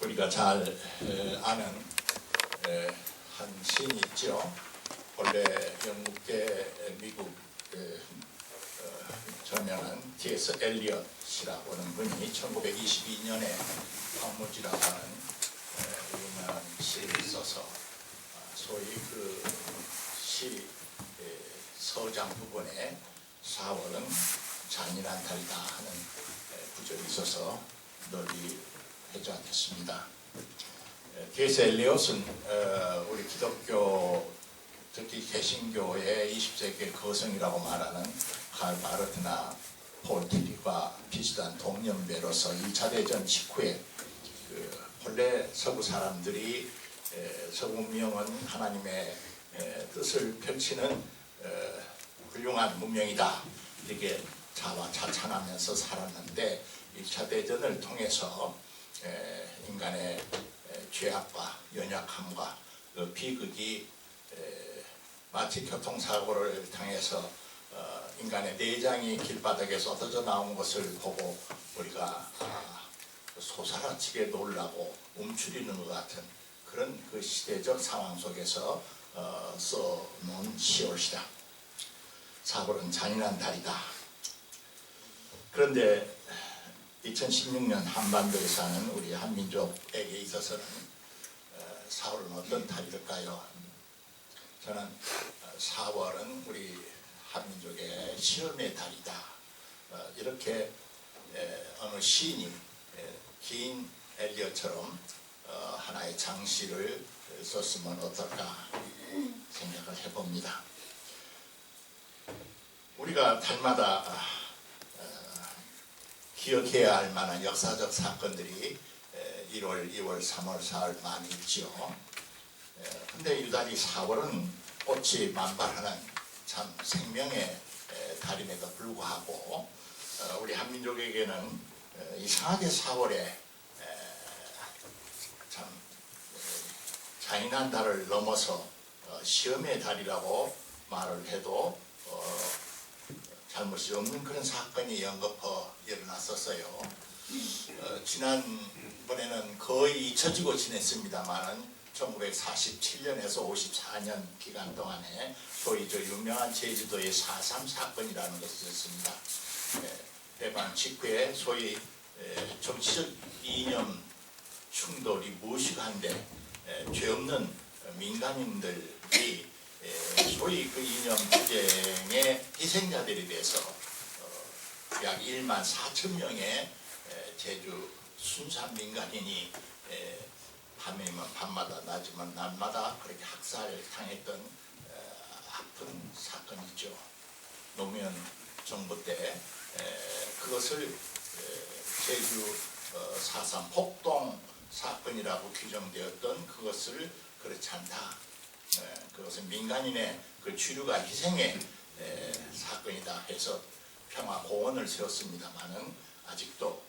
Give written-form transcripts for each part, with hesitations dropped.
우리가 잘 아는 한 시인이 있죠. 본래 영국계 미국 저명한 T.S. 엘리엇이라고 하는 분이 1922년에 황무지라고 하는 유명한 시를 써서 소위 그 시 서장 부분에 4월은 잔인한 달이다 하는 구절이 있어서 널리 회자됐습니다. T.S. 엘리엇은 우리 기독교, 특히 개신교의 20세기의 거성이라고 말하는 칼 바르트나 폴 티리과 비슷한 동년배로서 2차 대전 직후에 본래 서구 사람들이 서구 문명은 하나님의 뜻을 펼치는 훌륭한 문명이다 이렇게 자화자찬하면서 살았는데 1차 대전을 통해서 인간의 죄악과 연약함과 비극이 마치 교통사고를 당해서 인간의 내장이 길바닥에 쏟아져 나온 것을 보고 우리가 솟아라치게 놀라고 움츠리는 것 같은 그런 그 시대적 상황 속에서 써놓은 시옷이다. 4월은 잔인한 달이다. 그런데 2016년 한반도에 사는 우리 한민족에게 있어서는 4월은 어떤 달일까요? 저는 4월은 우리 한민족의 시험의 달이다. 이렇게 어느 시인이 긴 엘리엇처럼 하나의 장시를 썼으면 어떨까 생각을 해봅니다. 우리가 달마다 기억해야 할 만한 역사적 사건들이 1월, 2월, 3월, 4월 많이 있죠. 근데 유달리 4월은 꽃이 만발하는 참 생명의 달임에도 불구하고 우리 한민족에게는 이상하게 4월에 참 잔인한 달을 넘어서 시험의 달이라고 말을 해도 잘못이 없는 그런 사건이 연거푸 일어났었어요. 지난번에는 거의 잊혀지고 지냈습니다만은 1947년에서 54년 기간 동안에 소위 저 유명한 제주도의 4.3 사건이라는 것이 있었습니다. 해방 직후에 소위 정치적 이념 충돌이 무식한데 죄 없는 민간인들이 소위 그 이념 투쟁의 희생자들에 대해서 약 1만 4천 명의 제주 순산 민간인이 밤이면 밤마다 낮이면 낮마다 그렇게 학살당했던 아픈 사건이죠. 노무현 정부 때 그것을 제주 4.3 폭동 사건이라고 규정되었던 그것을 그렇지 않다. 그것은 민간인의 그 주류가 희생의 사건이다 해서 평화공원을 세웠습니다마는 아직도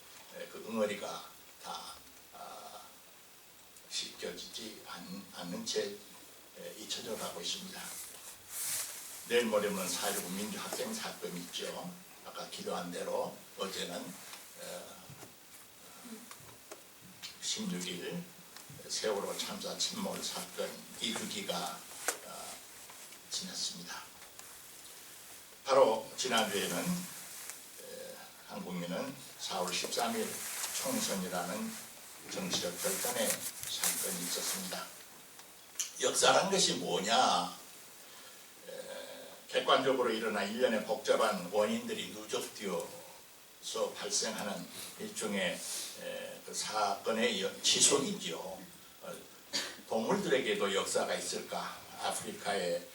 그 응어리가 다 씻겨지지 않는 채 잊혀져 가고 있습니다. 내일 모레면 4.19 민주학생 사건이 있죠. 아까 기도한 대로 어제는 16일 세월호 참사 침몰 사건 2주기가 지났습니다. 바로 지난주에는 한국민은 4월 13일 총선이라는 정치적 결단의 사건이 있었습니다. 역사란 것이 뭐냐? 객관적으로 일어난 일련의 복잡한 원인들이 누적되어서 발생하는 일종의 그 사건의 지속이죠. 동물들에게도 역사가 있을까? 아프리카의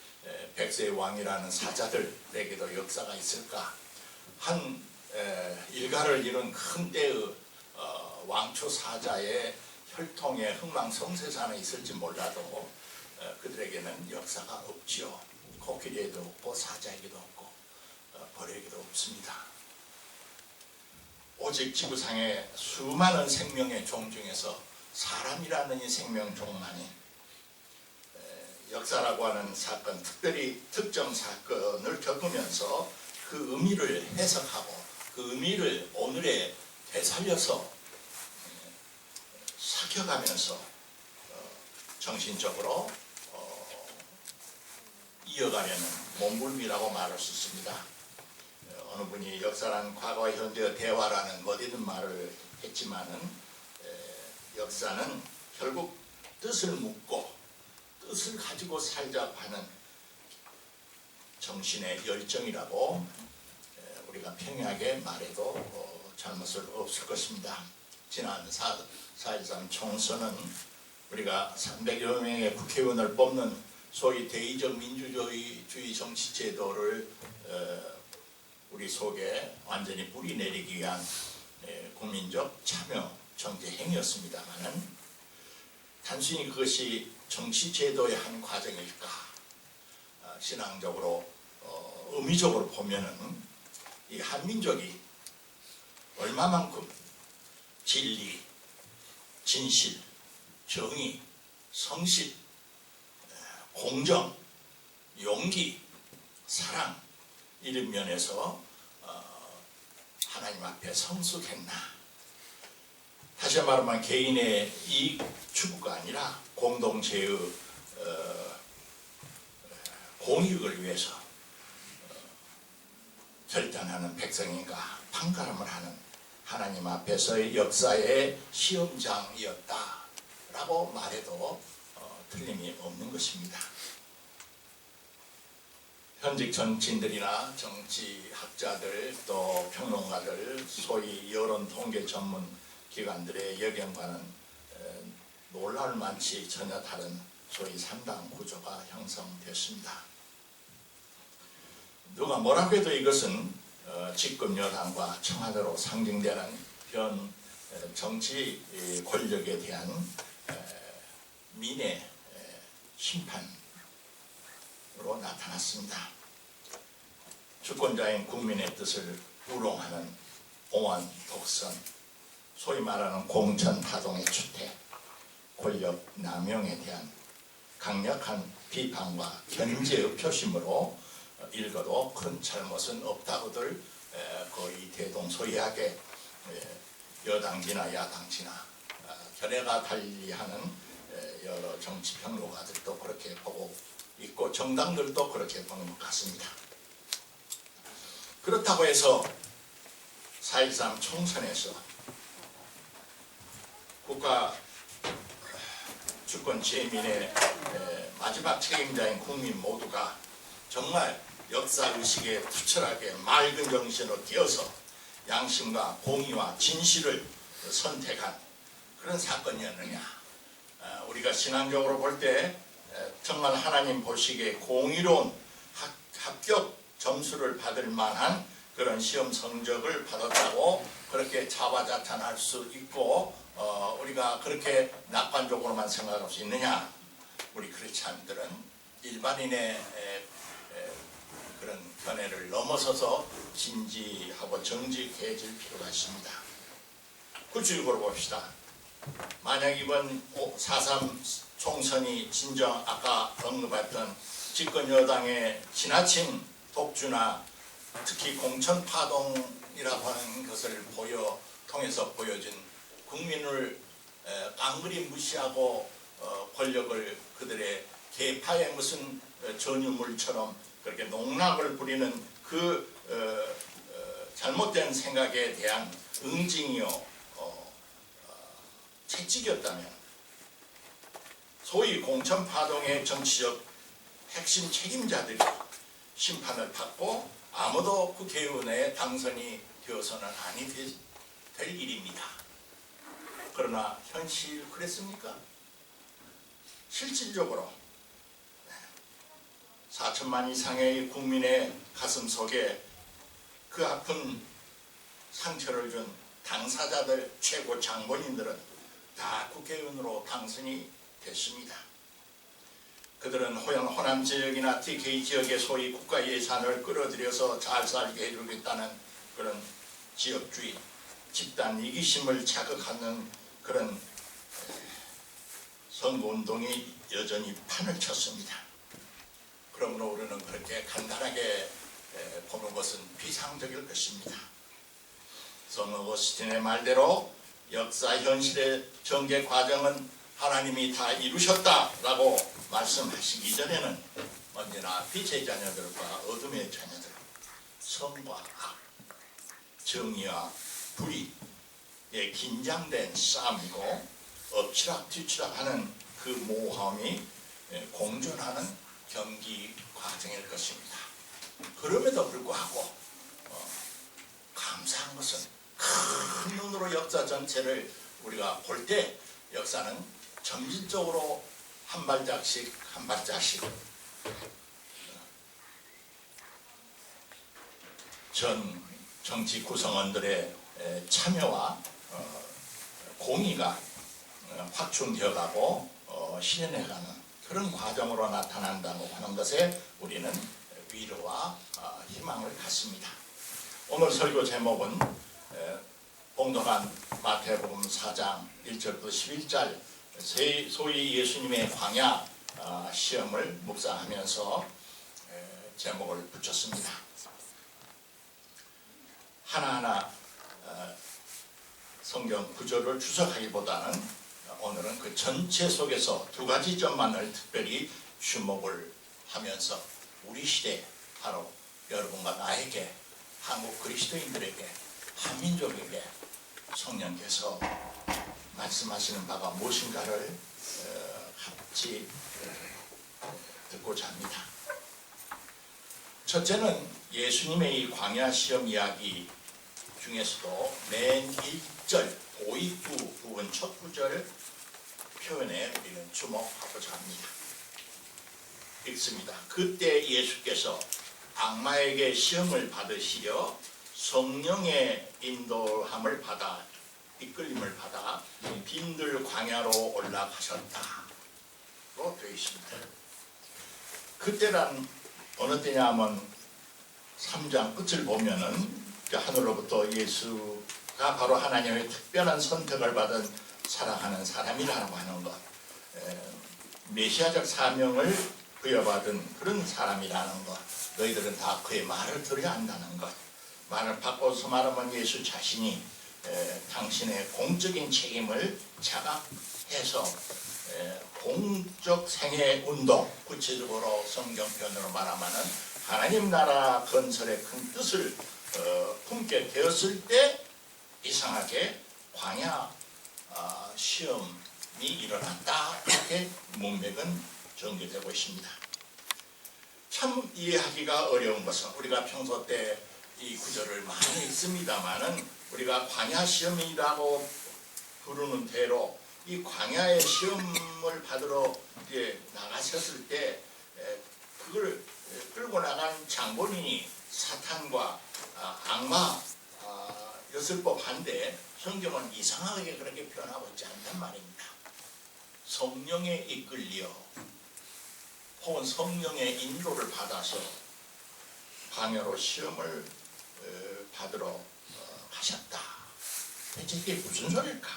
백세의 왕이라는 사자들에게도 역사가 있을까? 한 일가를 이룬 큰 때의 왕초 사자의 혈통의 흥망성쇠사는 있을지 몰라도 그들에게는 역사가 없지요. 코끼리에도 없고 사자에게도 없고 벌에게도 없습니다. 오직 지구상의 수많은 생명의 종 중에서 사람이라는 이 생명종만이 역사라고 하는 사건, 특별히 특정 사건을 겪으면서 그 의미를 해석하고 그 의미를 오늘에 되살려서 지켜가면서 정신적으로 이어가려는 몸부림이라고 말할 수 있습니다. 어느 분이 역사란 과거와 현재의 대화라는 멋있는 말을 했지만은 역사는 결국 뜻을 묻고 뜻을 가지고 살자고 하는 정신의 열정이라고 우리가 평이하게 말해도 잘못을 없을 것입니다. 지난 4.13 총선은 우리가 300여 명의 국회의원을 뽑는 소위 대의적 민주주의 정치제도를 우리 속에 완전히 뿌리 내리기 위한 국민적 참여 정치 행위였습니다만 단순히 그것이 정치제도의 한 과정일까? 신앙적으로 의미적으로 보면은 이 한민족이 얼마만큼 진리, 진실, 정의, 성실, 공정, 용기, 사랑 이런 면에서 하나님 앞에 성숙했나? 다시 말하면 개인의 이익 추구가 아니라 공동체의 공익을 위해서 결단하는 백성인가 판가름을 하는 하나님 앞에서의 역사의 시험장이었다라고 말해도 틀림이 없는 것입니다. 현직 정치인들이나 정치학자들 또 평론가들 소위 여론 통계 전문 기관들의 여경과는 놀라울 만치 전혀 다른 소위 3당 구조가 형성됐습니다. 누가 뭐라고 해도 이것은 집권 여당과 청와대로 상징되는 현 정치 권력에 대한 민의 심판으로 나타났습니다. 주권자인 국민의 뜻을 우롱하는 오만 독선, 소위 말하는 공천파동의 주택, 권력 남용에 대한 강력한 비판과 견제의 표심으로 읽어도 큰 잘못은 없다고들 거의 대동소이하게 여당지나 야당지나 견해가 달리하는 여러 정치평론가들도 그렇게 보고 있고 정당들도 그렇게 보는 것 같습니다. 그렇다고 해서 4.13 총선에서 국가 주권 재민의 마지막 책임자인 국민 모두가 정말 역사의식에 투철하게 맑은 정신으로 뛰어서 양심과 공의와 진실을 선택한 그런 사건이었느냐. 우리가 신앙적으로 볼 때 정말 하나님 보시기에 공의로운 합격 점수를 받을 만한 그런 시험 성적을 받았다고 그렇게 자화자찬할 수 있고 우리가 그렇게 낙관적으로만 생각할 수 있느냐. 우리 크리스찬들은 일반인의 그런 견해를 넘어서서 진지하고 정직해질 필요가 있습니다. 구체적으로 봅시다. 만약 이번 4.3 총선이 진정 아까 언급했던 집권 여당의 지나친 독주나 특히 공천파동이라고 하는 것을 통해서 보여준 국민을 깡그리 무시하고 권력을 그들의 계파의 무슨 전유물처럼 그렇게 농락을 부리는 그 잘못된 생각에 대한 응징이요 채찍이었다면 소위 공천파동의 정치적 핵심 책임자들이 심판을 받고 아무도 국회의원에 당선이 되어서는 아니 될 일입니다. 그러나 현실 그랬습니까? 실질적으로 4천만 이상의 국민의 가슴 속에 그 아픈 상처를 준 당사자들 최고 장본인들은 다 국회의원으로 당선이 됐습니다. 그들은 호남 지역이나 TK 지역의 소위 국가 예산을 끌어들여서 잘 살게 해주겠다는 그런 지역주의, 집단 이기심을 자극하는 그런 선거운동이 여전히 판을 쳤습니다. 그러므로 우리는 그렇게 간단하게 보는 것은 비상적일 것입니다. 선 어거스틴의 말대로 역사 현실의 전개 과정은 하나님이 다 이루셨다라고 말씀하시기 전에는 언제나 빛의 자녀들과 어둠의 자녀들, 선과 악, 정의와 불의의 긴장된 싸움이고 엎치락뒤치락하는 그 모험이 공존하는 경기 과정일 것입니다. 그럼에도 불구하고 감사한 것은 큰 눈으로 역사 전체를 우리가 볼 때 역사는 점진적으로 한 발짝씩 한 발짝씩 전 정치 구성원들의 참여와 공의가 확충되어가고 실현해가는 그런 과정으로 나타난다고 하는 것에 우리는 위로와 희망을 갖습니다. 오늘 설교 제목은 봉독한 마태복음 4장 1절부터 11절 소위 예수님의 광야 시험을 묵상하면서 제목을 붙였습니다. 하나하나 성경 구절을 추적하기보다는 오늘은 그 전체 속에서 두 가지 점만을 특별히 주목을 하면서 우리 시대 바로 여러분과 나에게 한국 그리스도인들에게 한민족에게 성령께서 말씀하시는 바가 무엇인가를 같이 듣고자 합니다. 첫째는 예수님의 이 광야 시험 이야기 중에서도 맨 1절 도입부 부분 첫 구절 표현에 우리는 주목하고자 합니다. 읽습니다. 그때 예수께서 악마에게 시험을 받으시려 성령의 인도함을 받아 이끌림을 받아 빈들 광야로 올라가셨다로 되어 있습니다. 그때란 어느 때냐 하면 3장 끝을 보면은 하늘로부터 예수가 바로 하나님의 특별한 선택을 받은 사랑하는 사람이라고 하는 것, 메시아적 사명을 부여받은 그런 사람이라는 것, 너희들은 다 그의 말을 들어야 한다는 것, 말을 바꿔서 말하면 예수 자신이 당신의 공적인 책임을 자각해서 공적 생애 운동, 구체적으로 성경편으로 말하면 하나님 나라 건설의 큰 뜻을 품게 되었을 때 이상하게 광야 시험이 일어났다. 이렇게 문맥은 전개되고 있습니다. 참 이해하기가 어려운 것은 우리가 평소 때 이 구절을 많이 읽습니다만은 우리가 광야 시험이라고 부르는 대로 이 광야의 시험을 받으러 나가셨을 때 그걸 끌고 나간 장본인이 사탄과 악마였을 법한데 성경은 이상하게 그렇게 표현하고 있지 않단 말입니다. 성령에 이끌려 혹은 성령의 인도를 받아서 광야로 시험을 받으러 가셨다. 대체 이게 무슨 소리일까?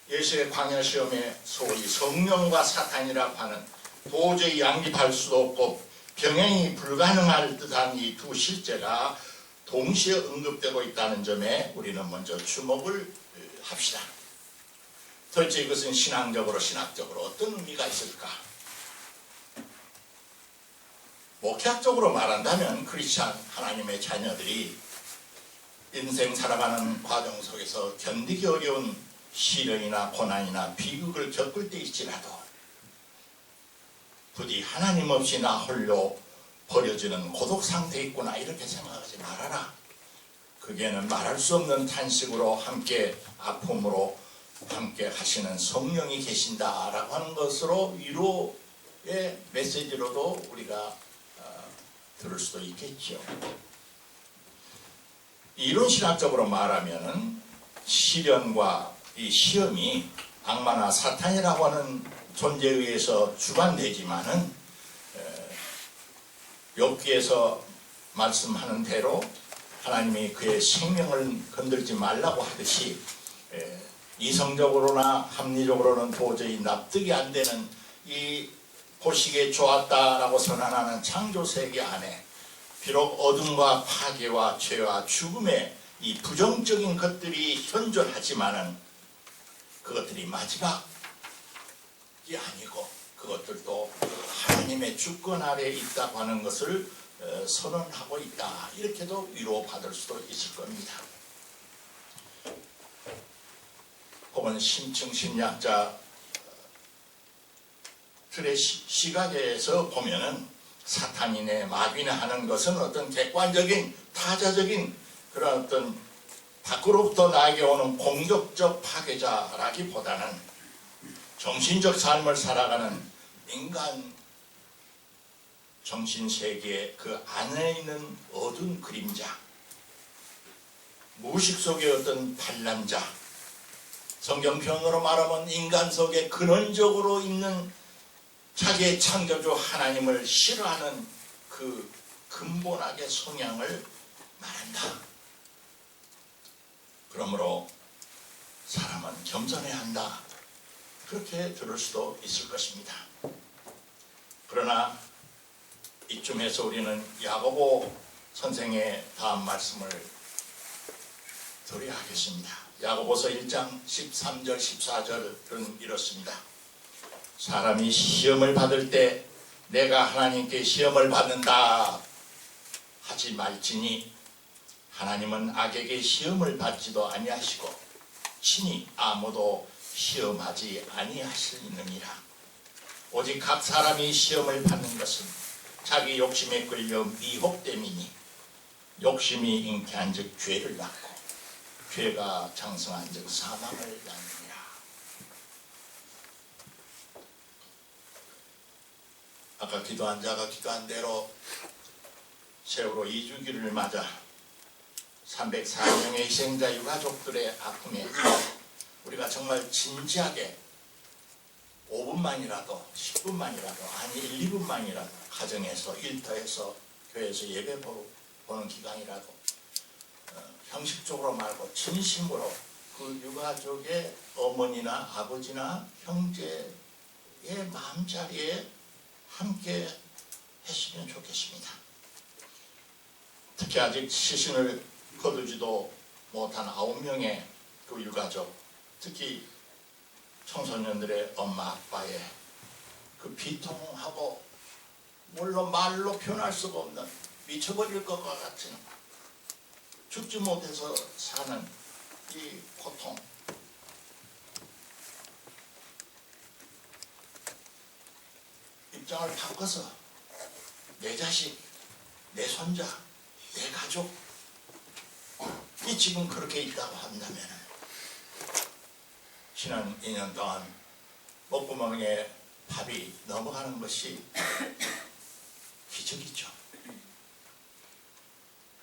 예수의 광야 시험에 소위 성령과 사탄이라고 하는 도저히 양립할 수도 없고 병행이 불가능할 듯한 이 두 실제가 동시에 언급되고 있다는 점에 우리는 먼저 주목을 합시다. 도대체 이것은 신학적으로 어떤 의미가 있을까? 목회학적으로 말한다면 크리스찬 하나님의 자녀들이 인생 살아가는 과정 속에서 견디기 어려운 시련이나 고난이나 비극을 겪을 때일지라도 부디 하나님 없이 나 홀로 버려지는 고독 상태에 있구나 이렇게 생각하지 말아라. 그게는 말할 수 없는 탄식으로 함께 아픔으로 함께 하시는 성령이 계신다라고 하는 것으로 위로의 메시지로도 우리가 들을 수도 있겠죠. 이론신학적으로 말하면은 시련과 이 시험이 악마나 사탄이라고 하는 존재에 의해서 주관되지만은 욥기에서 말씀하는 대로 하나님이 그의 생명을 건들지 말라고 하듯이 이성적으로나 합리적으로는 도저히 납득이 안 되는 이 보시기에 좋았다라고 선언하는 창조세계 안에 비록 어둠과 파괴와 죄와 죽음의 이 부정적인 것들이 현존하지만은 그것들이 마지막이 아니고 그것들도 하나님의 주권 아래에 있다고 하는 것을 선언하고 있다. 이렇게도 위로받을 수도 있을 겁니다. 혹은 심층 심리학자들의 시각에서 보면은 사탄이네 마귀네 하는 것은 어떤 객관적인 타자적인 그런 어떤 밖으로부터 나에게 오는 공격적 파괴자라기보다는 정신적 삶을 살아가는 인간 정신세계 그 안에 있는 어두운 그림자, 무의식 속의 어떤 반란자, 성경 표현으로 말하면 인간 속에 근원적으로 있는 자기의 창조주 하나님을 싫어하는 그 근본악의 성향을 말한다. 그러므로 사람은 겸손해야 한다. 그렇게 들을 수도 있을 것입니다. 그러나 이쯤에서 우리는 야고보 선생의 다음 말씀을 드려야 하겠습니다. 야고보서 1장 13절 14절은 이렇습니다. 사람이 시험을 받을 때 내가 하나님께 시험을 받는다 하지 말지니 하나님은 악에게 시험을 받지도 아니하시고 친히 아무도 시험하지 아니하시느니라. 오직 각 사람이 시험을 받는 것은 자기 욕심에 끌려 미혹됨이니 욕심이 잉태한 즉 죄를 낳고 죄가 장성한 즉 사망을 낳느니라. 아까 기도한 자가 기도한 대로 세월호 2주기를 맞아 304명의 희생자 유가족들의 아픔에 우리가 정말 진지하게 5분만이라도 10분만이라도 아니 1, 2분만이라도 가정에서 일터에서 교회에서 예배 보는 기간이라도 형식적으로 말고 진심으로 그 유가족의 어머니나 아버지나 형제의 마음자리에 함께 했으면 좋겠습니다. 특히 아직 시신을 거두지도 못한 9명의 그 유가족, 특히 청소년들의 엄마 아빠의 그 비통하고 물론 말로 표현할 수가 없는 미쳐버릴 것과 같은 죽지 못해서 사는 이 고통, 입장을 바꿔서 내 자식, 내 손자, 내 가족 이 지금 그렇게 있다고 한다면 지난 2년 동안 목구멍에 밥이 넘어가는 것이 기적이죠.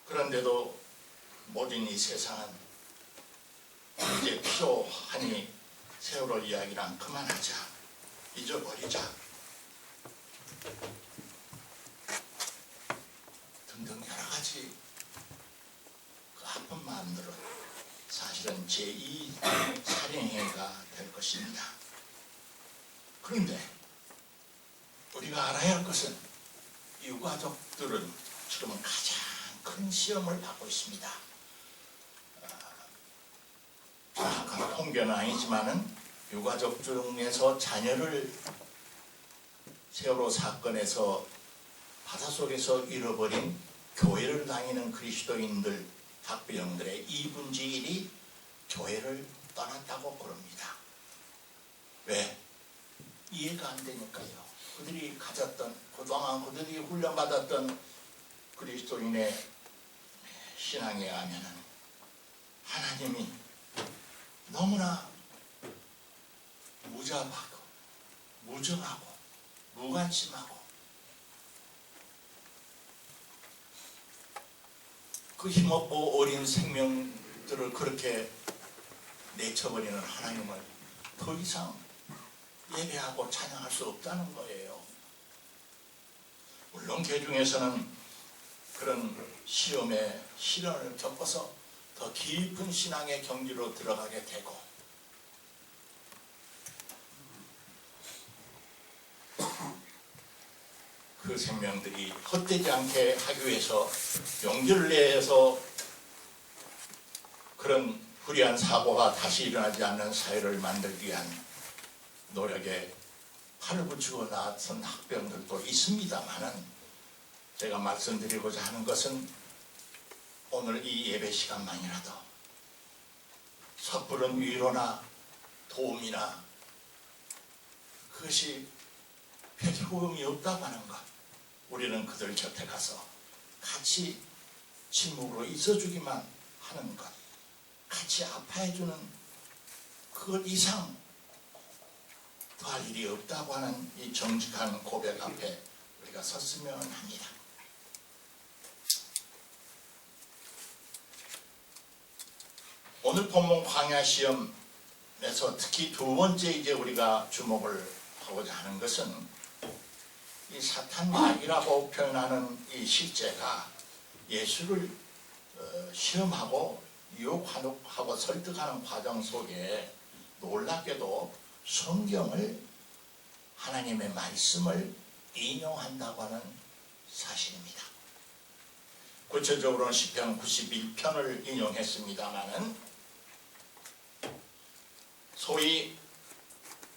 그런데도 모든 이 세상은 이제 필요하니 세월호 이야기랑 그만하자, 잊어버리자 등등 여러 가지 그 아픈 마음들은 사실은 제2 살인행위가 될 것입니다. 그런데 우리가 알아야 할 것은 유가족들은 지금은 가장 큰 시험을 받고 있습니다. 정확한 통계는 아니지만은 유가족 중에서 자녀를 세월호 사건에서 바닷속에서 잃어버린 교회를 다니는 그리스도인들 학부형들의 2분의 1이 교회를 떠났다고 그럽니다. 왜? 이해가 안 되니까요. 그들이 가졌던 그동안 그들이 훈련받았던 그리스도인의 신앙에 하면은 하나님이 너무나 무자하고 무정하고 무관심하고 그 힘없고 어린 생명들을 그렇게 내쳐버리는 하나님을 더 이상 예배하고 찬양할 수 없다는 거예요. 물론 그 중에서는 그런 시험에 시련을 겪어서 더 깊은 신앙의 경지로 들어가게 되고 그 생명들이 헛되지 않게 하기 위해서 용기를 내서 그런 불의한 사고가 다시 일어나지 않는 사회를 만들기 위한 노력에 팔을 붙이고 나선 학병들도 있습니다만은, 제가 말씀드리고자 하는 것은 오늘 이 예배 시간만이라도 섣부른 위로나 도움이나 그것이 별 효용이 없다고 하는 것, 우리는 그들 곁에 가서 같이 침묵으로 있어주기만 하는 것, 같이 아파해주는 그것 이상 더할 일이 없다고 하는 이 정직한 고백 앞에 우리가 섰으면 합니다. 오늘 본문 광야 시험에서 특히 두 번째 이제 우리가 주목을 하고자 하는 것은 이 사탄 마귀라고 표현하는 이 실제가 예수를 시험하고 유혹하고 설득하는 과정 속에 놀랍게도 성경을, 하나님의 말씀을 인용한다고 하는 사실입니다. 구체적으로는 시편 91편을 인용했습니다마는 소위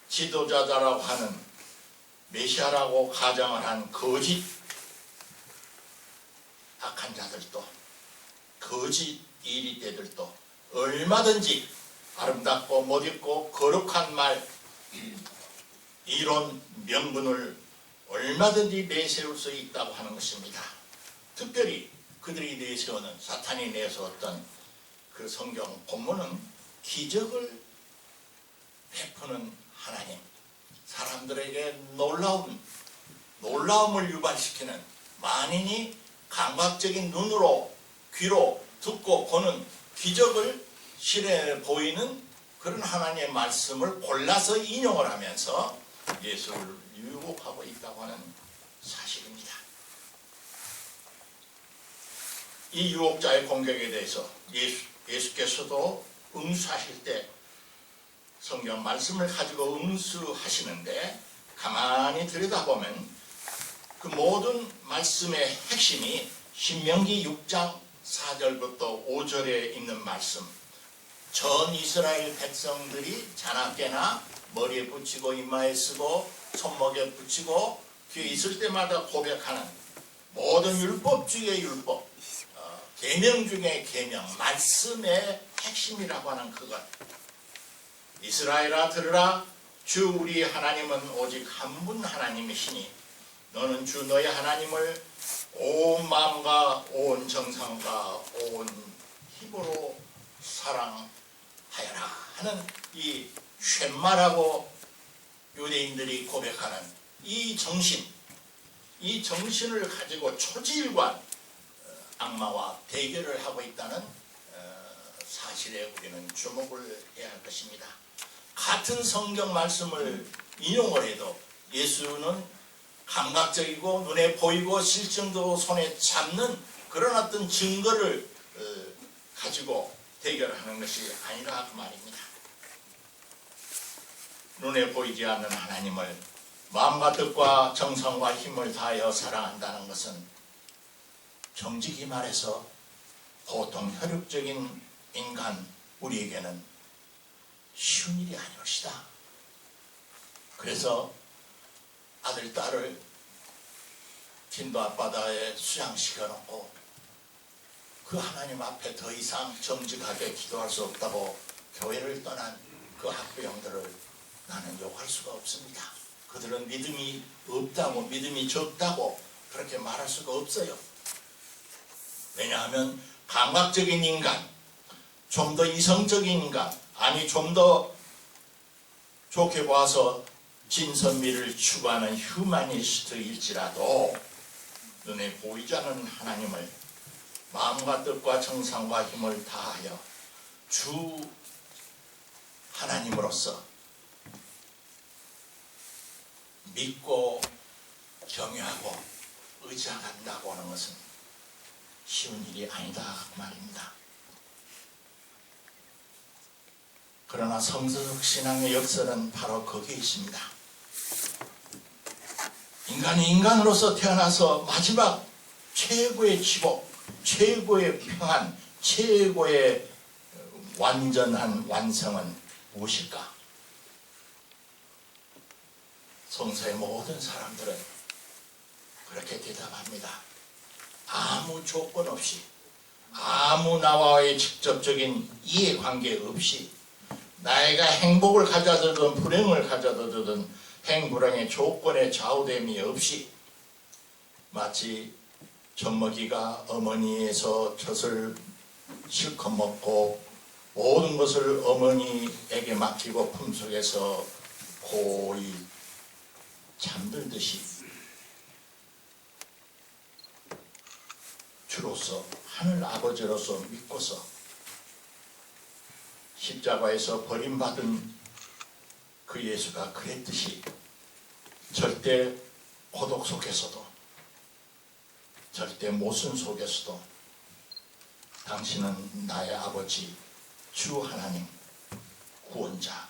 지도자다라고 하는 메시아라고 가정을 한 거짓 악한 자들도, 거짓 이리떼들도 얼마든지 아름답고 멋있고 거룩한 말, 이론, 명분을 얼마든지 내세울 수 있다고 하는 것입니다. 특별히 그들이 내세우는, 사탄이 내세웠던 그 성경 본문은 기적을 베푸는 하나님, 사람들에게 놀라움을 유발시키는, 만인이 감각적인 눈으로, 귀로 듣고 보는 기적을 실해 보이는 그런 하나님의 말씀을 골라서 인용을 하면서 예수를 유혹하고 있다고 하는 사실입니다. 이 유혹자의 공격에 대해서 예수께서도 응수하실 때 성경 말씀을 가지고 응수하시는데, 가만히 들여다보면 그 모든 말씀의 핵심이 신명기 6장 4절부터 5절에 있는 말씀, 전 이스라엘 백성들이 자나깨나 머리에 붙이고 이마에 쓰고 손목에 붙이고 귀에 있을 때마다 고백하는 모든 율법 중의 율법, 계명 중의 계명, 말씀의 핵심이라고 하는 그것. 이스라엘아 들으라, 주 우리 하나님은 오직 한 분 하나님이시니 너는 주 너의 하나님을 온 마음과 온 정성과 온 힘으로 사랑하여라 하는 이 쉔마라고 유대인들이 고백하는 이 정신, 이 정신을 가지고 초지일관 악마와 대결을 하고 있다는 사실에 우리는 주목을 해야 할 것입니다. 같은 성경 말씀을 인용을 해도 예수는 감각적이고 눈에 보이고 실증도 손에 잡는 그런 어떤 증거를 가지고 대결하는 것이 아니라 그 말입니다. 눈에 보이지 않는 하나님을 마음과 뜻과 정성과 힘을 다하여 사랑한다는 것은 정직히 말해서 보통 혈육적인 인간 우리에게는 쉬운 일이 아니옵시다. 그래서 아들, 딸을 진도 앞바다에 수양시켜놓고 그 하나님 앞에 더 이상 정직하게 기도할 수 없다고 교회를 떠난 그 학부형들을 나는 욕할 수가 없습니다. 그들은 믿음이 없다고, 믿음이 적다고 그렇게 말할 수가 없어요. 왜냐하면 감각적인 인간, 좀 더 이성적인 인간, 아니 좀 더 좋게 봐서 진선미를 추구하는 휴머니스트일지라도 눈에 보이지 않는 하나님을 마음과 뜻과 정성과 힘을 다하여 주 하나님으로서 믿고 경외하고 의지한다고 하는 것은 쉬운 일이 아니다 그 말입니다. 그러나 성서적 신앙의 역설은 바로 거기에 있습니다. 인간이 인간으로서 태어나서 마지막 최고의 지복, 최고의 평안, 최고의 완전한 완성은 무엇일까? 성서의 모든 사람들은 그렇게 대답합니다. 아무 조건 없이, 아무 나와의 직접적인 이해관계 없이, 나이가 행복을 가져다든 불행을 가져다든 행불행의 조건에 좌우됨이 없이, 마치 젖먹이가 어머니에서 젖을 실컷 먹고 모든 것을 어머니에게 맡기고 품속에서 고이 잠들듯이 주로서 하늘 아버지로서 믿고서 십자가에서 버림받은 그 예수가 그랬듯이 절대 고독 속에서도 절대 모순 속에서도 당신은 나의 아버지 주 하나님 구원자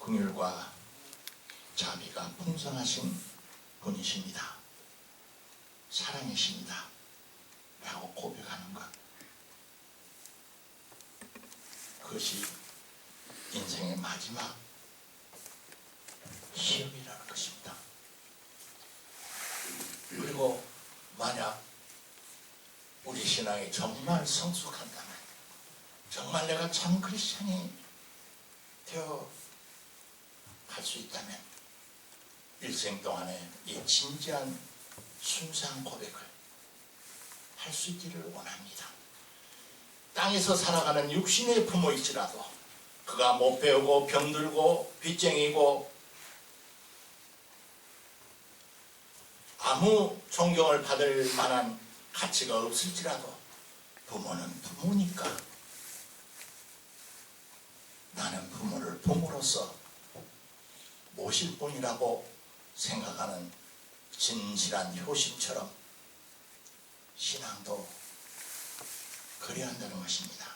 긍휼과 자비가 풍성하신 분이십니다. 사랑이십니다. 라고 고백하는 것. 그것이 인생의 마지막 시험이라는 것입니다. 그리고 만약 우리 신앙이 정말 성숙한다면, 정말 내가 참 크리스찬이 되어 갈 수 있다면 일생 동안에 이 진지한 순수한 고백을 할 수 있기를 원합니다. 땅에서 살아가는 육신의 부모일지라도 그가 못 배우고 병들고 빚쟁이고 아무 존경을 받을 만한 가치가 없을지라도 부모는 부모니까 나는 부모를 부모로서 모실 뿐이라고 생각하는 진실한 효심처럼 신앙도 그래야 한다는 것입니다.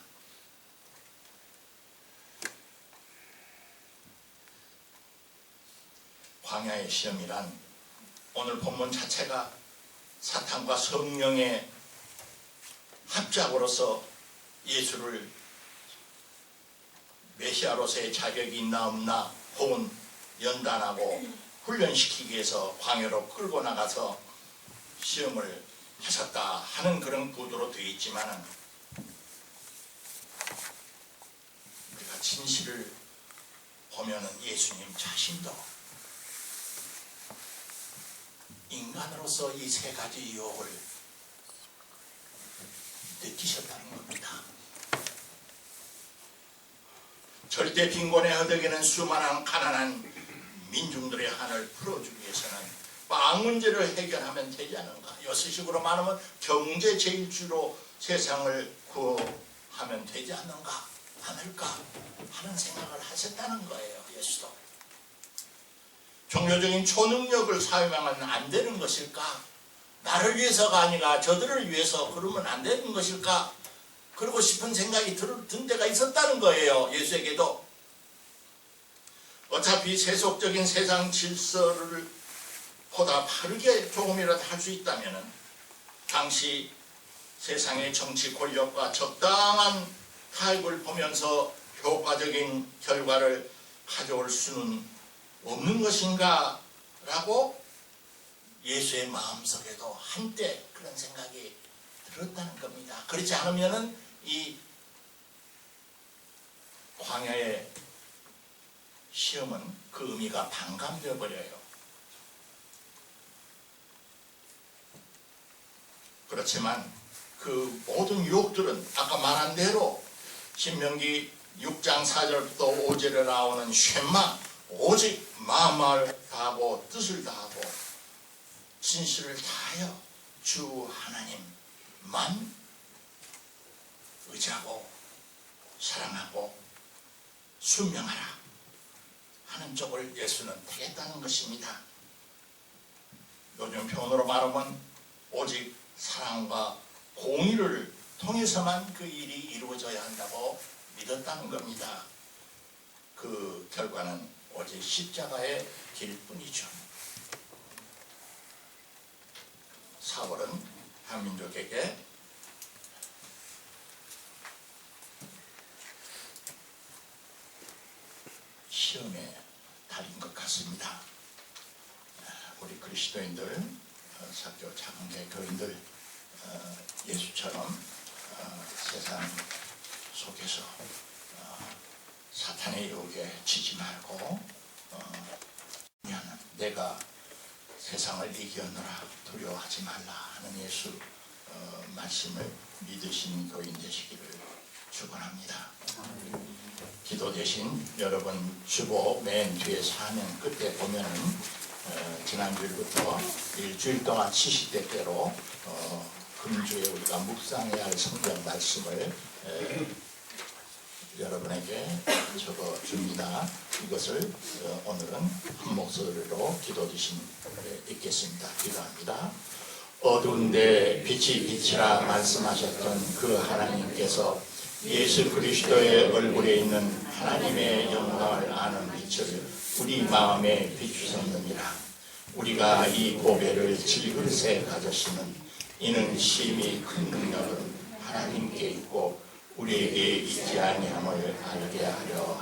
광야의 시험이란 오늘 본문 자체가 사탄과 성령의 합작으로서 예수를 메시아로서의 자격이 있나 없나 혹은 연단하고 훈련시키기 위해서 광야로 끌고 나가서 시험을 하셨다 하는 그런 구도로 되어 있지만 우리가 진실을 보면은 예수님 자신도 인간으로서 이 세 가지 유혹을 느끼셨다는 겁니다. 절대 빈곤에 허덕이는 수많은 가난한 민중들의 한을 풀어주기 위해서는 빵 문제를 해결하면 되지 않은가. 여수식으로 말하면 경제 제일주로 세상을 구하면 되지 않는가, 않을까 하는 생각을 하셨다는 거예요. 예수도. 종교적인 초능력을 사용하면 안 되는 것일까? 나를 위해서가 아니라 저들을 위해서 그러면 안 되는 것일까? 그러고 싶은 생각이 든 때가 있었다는 거예요. 예수에게도. 어차피 세속적인 세상 질서를 보다 바르게 조금이라도 할 수 있다면 당시 세상의 정치 권력과 적당한 타협을 보면서 효과적인 결과를 가져올 수는 없는 것인가 라고 예수의 마음속에도 한때 그런 생각이 들었다는 겁니다. 그렇지 않으면은 이 광야의 시험은 그 의미가 반감되어 버려요. 그렇지만 그 모든 유혹들은 아까 말한 대로 신명기 6장 4절부터 5절에 나오는 쉐마, 오직 마음을 다하고 뜻을 다하고 진실을 다하여 주 하나님만 의지하고 사랑하고 순명하라 하는 쪽을 예수는 택했다는 것입니다. 요즘 표현으로 말하면 오직 사랑과 공의를 통해서만 그 일이 이루어져야 한다고 믿었다는 겁니다. 그 결과는 오직 십자가의 길뿐이죠. 4월은 한민족에게 시험의 달인 것 같습니다. 우리 그리스도인들, 사교 작은교회 교인들 예수처럼 세상 속에서 사탄의 유혹에 지지 말고 내가 세상을 이겼노라 두려워하지 말라 하는 예수 말씀을 믿으신 교인 되시기를 축원합니다. 기도 대신 여러분 주보 맨 뒤에 사면 끝에 보면은 지난주일부터 일주일 동안 70대대로 금주에 우리가 묵상해야 할 성경 말씀을 여러분에게 적어줍니다. 이것을 오늘은 한 목소리로 기도 드심 읽겠습니다. 기도합니다. 어두운데 빛이 빛이라 말씀하셨던 그 하나님께서 예수 그리스도의 얼굴에 있는 하나님의 영광을 아는 빛을 우리 마음에 비추셨느니라. 우리가 이 고개를 질그릇에 가졌으면 이는 심히 큰 능력은 하나님께 있고 우리에게 있지 아니함을 알게 하려